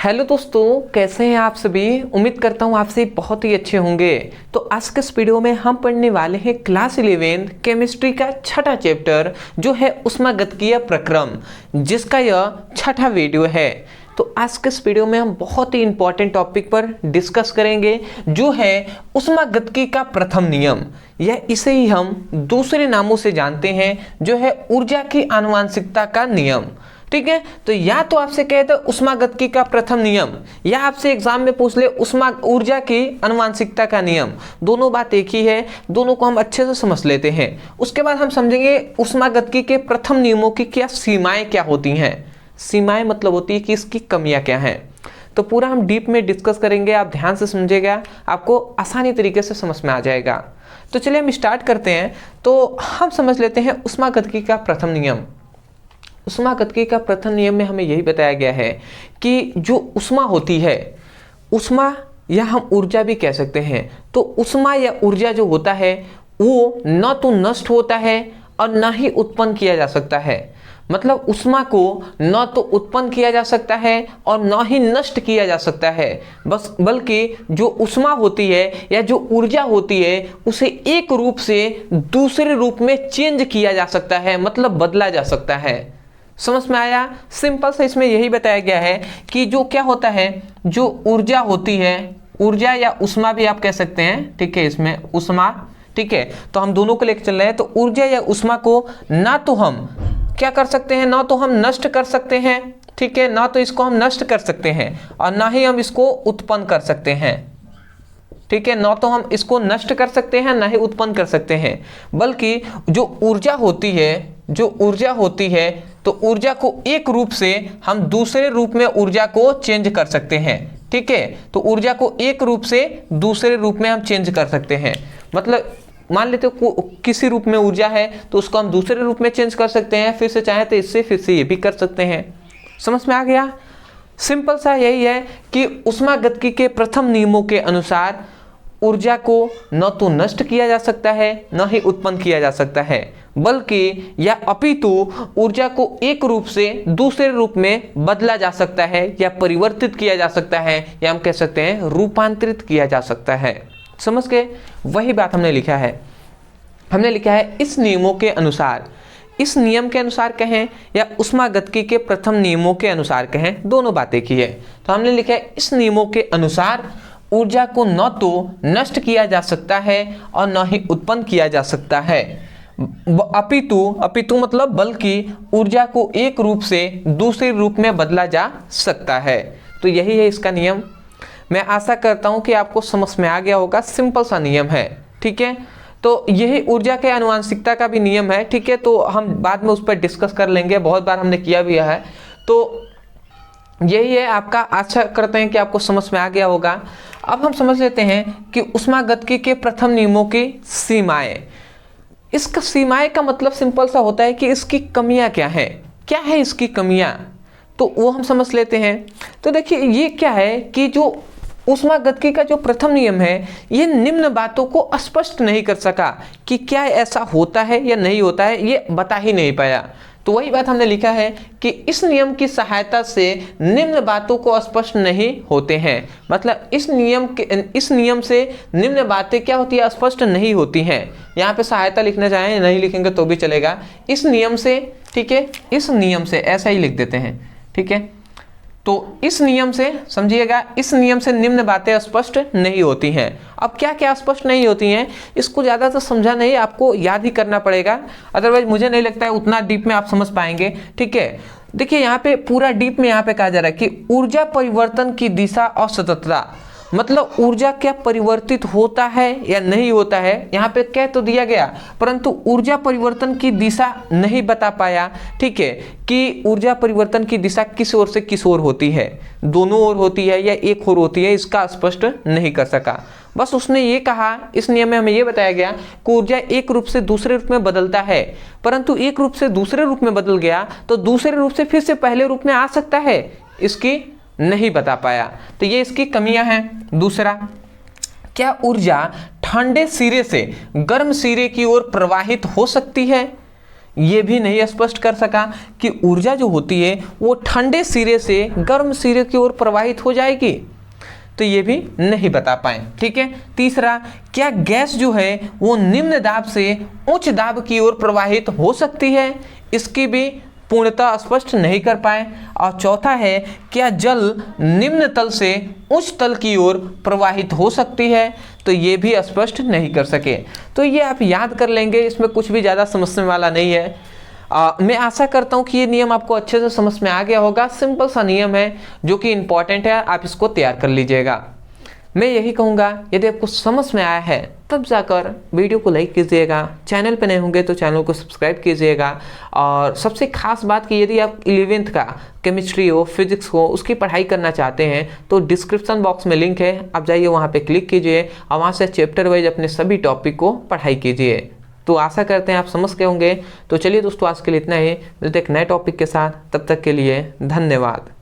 Hello दोस्तों, कैसे हैं आप सभी। उम्मीद करता हूँ आपसे बहुत ही अच्छे होंगे। तो आज के इस वीडियो में हम पढ़ने वाले हैं क्लास 11 केमिस्ट्री का छठा चैप्टर जो है ऊष्मागतिकीय प्रक्रम, जिसका यह छठा वीडियो है। तो आज के इस वीडियो में हम बहुत ही इंपॉर्टेंट टॉपिक पर डिस्कस करेंगे जो है ऊष्मागतिकी का प्रथम नियम, या इसे ही हम दूसरे नामों से जानते हैं जो है ऊर्जा की आनुवांशिकता का नियम। ठीक है, तो या तो आपसे कहे तो ऊष्मागतिकी का प्रथम नियम, या आपसे एग्जाम में पूछ ले ऊर्जा की आनुवांशिकता का नियम। दोनों बात एक ही है, दोनों को हम अच्छे से समझ लेते हैं। उसके बाद हम समझेंगे ऊष्मागतिकी के प्रथम नियमों की क्या सीमाएं क्या होती हैं। सीमाएं मतलब होती है कि इसकी कमियां क्या हैं। तो पूरा हम डीप में डिस्कस करेंगे, आप ध्यान से समझिएगा, आपको आसानी तरीके से समझ में आ जाएगा। तो चलिए हम स्टार्ट करते हैं। तो हम समझ लेते हैं ऊष्मागतिकी का प्रथम नियम। ऊष्मागतिकी का प्रथम नियम में हमें यही बताया गया है कि जो ऊष्मा होती है, ऊष्मा या हम ऊर्जा भी कह सकते हैं, तो ऊष्मा या ऊर्जा जो होता है वो न तो नष्ट होता है और न ही उत्पन्न किया जा सकता है। मतलब ऊष्मा को न तो उत्पन्न किया जा सकता है और न ही नष्ट किया जा सकता है, बल्कि जो ऊष्मा होती है या जो ऊर्जा होती है उसे एक रूप से दूसरे रूप में चेंज किया जा सकता है, मतलब बदला जा सकता है। समझ में आया। सिंपल से इसमें यही बताया गया है कि जो क्या होता है, जो ऊर्जा होती है, ऊर्जा या ऊष्मा भी आप कह सकते हैं, ठीक है, इसमें ऊष्मा, ठीक है, तो हम दोनों को लेकर चल रहे हैं। तो ऊर्जा या ऊष्मा को ना तो हम क्या कर सकते हैं, ना तो हम नष्ट कर सकते हैं, ठीक है, ना तो इसको हम नष्ट कर सकते हैं और ना ही हम इसको उत्पन्न कर सकते हैं। ठीक है, ना तो हम इसको नष्ट कर सकते हैं ना ही उत्पन्न कर सकते हैं, बल्कि जो ऊर्जा होती है, तो ऊर्जा को एक रूप से हम दूसरे रूप में ऊर्जा को चेंज कर सकते हैं। ठीक है, तो ऊर्जा को एक रूप से दूसरे रूप में हम चेंज कर सकते हैं। मतलब मान लेते हो किसी रूप में ऊर्जा है तो उसको हम दूसरे रूप में चेंज कर सकते हैं, फिर से चाहे तो इससे फिर से ये भी कर सकते हैं। समझ में आ गया। सिंपल सा यही है कि ऊष्मागतिकी के प्रथम नियमों के अनुसार ऊर्जा को न तो नष्ट किया जा सकता है न ही उत्पन्न किया जा सकता है, बल्कि या अपितु ऊर्जा को एक रूप से दूसरे रूप में बदला जा सकता है या परिवर्तित किया जा सकता है, या हम कह सकते हैं रूपांतरित किया जा सकता है। समझ गए। वही बात हमने लिखा है। हमने लिखा है इस नियमों के अनुसार, इस नियम के अनुसार कहें या ऊष्मागतिकी के प्रथम नियमों के अनुसार कहें, दोनों बातें की है। तो हमने लिखा है इस नियमों के अनुसार ऊर्जा को न तो नष्ट किया जा सकता है और न ही उत्पन्न किया जा सकता है, अपितु मतलब बल्कि ऊर्जा को एक रूप से दूसरे रूप में बदला जा सकता है। तो यही है इसका नियम। मैं आशा करता हूं कि आपको समझ में आ गया होगा। सिंपल सा नियम है। ठीक है, तो यही ऊर्जा के आनुवांशिकता का भी नियम है। ठीक है, तो हम बाद में उस पर डिस्कस कर लेंगे, बहुत बार हमने किया भी है। तो यही है आपका। आशा करते हैं कि आपको समझ में आ गया होगा। अब हम समझ लेते हैं कि ऊष्मागतिकी के प्रथम नियमों की सीमाएं। इसका सीमाएं का मतलब सिंपल सा होता है कि इसकी कमियां क्या है, क्या है इसकी कमियां, तो वो हम समझ लेते हैं। तो देखिए ये क्या है कि जो ऊष्मागतिकी का जो प्रथम नियम है ये निम्न बातों को स्पष्ट नहीं कर सका कि क्या ऐसा होता है या नहीं होता है, ये बता ही नहीं पाया। तो वही बात हमने लिखा है कि इस नियम की सहायता से निम्न बातों को स्पष्ट नहीं होते हैं। मतलब इस नियम से निम्न बातें क्या होती है, स्पष्ट नहीं होती हैं। यहाँ पे सहायता लिखना चाहें, नहीं लिखेंगे तो भी चलेगा। इस नियम से, ठीक है, इस नियम से ऐसा ही लिख देते हैं। ठीक है, तो इस नियम से समझिएगा, इस नियम से निम्न बातें स्पष्ट नहीं होती हैं। अब क्या क्या स्पष्ट नहीं होती हैं, इसको ज़्यादा तो समझा नहीं, आपको याद ही करना पड़ेगा, अदरवाइज मुझे नहीं लगता है उतना डीप में आप समझ पाएंगे। ठीक है, देखिए यहाँ पे पूरा डीप में यहाँ पे कहा जा रहा है कि ऊर्जा परिवर्तन की दिशा और सततता, मतलब ऊर्जा क्या परिवर्तित होता है या नहीं होता है, यहाँ पे कह तो दिया गया परंतु ऊर्जा परिवर्तन की दिशा नहीं बता पाया। ठीक है, कि ऊर्जा परिवर्तन की दिशा किस ओर से किस ओर होती है, दोनों ओर होती है या एक ओर होती है, इसका स्पष्ट नहीं कर सका। बस उसने ये कहा, इस नियम में हमें ये बताया गया कि ऊर्जा एक रूप से दूसरे रूप में बदलता है, परंतु एक रूप से दूसरे रूप में बदल गया तो दूसरे रूप से फिर से पहले रूप में आ सकता है, इसकी नहीं बता पाया। तो ये इसकी कमियां हैं। दूसरा, क्या ऊर्जा ठंडे सिरे से गर्म सिरे की ओर प्रवाहित हो सकती है, ये भी नहीं स्पष्ट कर सका कि ऊर्जा जो होती है वो ठंडे सिरे से गर्म सिरे की ओर प्रवाहित हो जाएगी, तो ये भी नहीं बता पाए। ठीक है। तीसरा, क्या गैस जो है वो निम्न दाब से उच्च दाब की ओर प्रवाहित हो सकती है, इसकी भी पूर्णतः स्पष्ट नहीं कर पाए। और चौथा है, क्या जल निम्न तल से उच्च तल की ओर प्रवाहित हो सकती है, तो ये भी स्पष्ट नहीं कर सके। तो ये आप याद कर लेंगे, इसमें कुछ भी ज़्यादा समझने वाला नहीं है। मैं आशा करता हूँ कि ये नियम आपको अच्छे से समझ में आ गया होगा। सिंपल सा नियम है जो कि इम्पॉर्टेंट है, आप इसको तैयार कर लीजिएगा। मैं यही कहूँगा, यदि आपको समझ में आया है तब जाकर वीडियो को लाइक कीजिएगा, चैनल पे नए होंगे तो चैनल को सब्सक्राइब कीजिएगा। और सबसे खास बात कि यदि आप 11th का केमिस्ट्री हो, फिजिक्स हो, उसकी पढ़ाई करना चाहते हैं तो डिस्क्रिप्शन बॉक्स में लिंक है, आप जाइए वहाँ पे क्लिक कीजिए और वहाँ से चैप्टर वाइज अपने सभी टॉपिक को पढ़ाई कीजिए। तो आशा करते हैं आप समझ गए होंगे। तो चलिए दोस्तों, आज के लिए इतना ही, मिलते एक नए टॉपिक के साथ, तब तक के लिए धन्यवाद।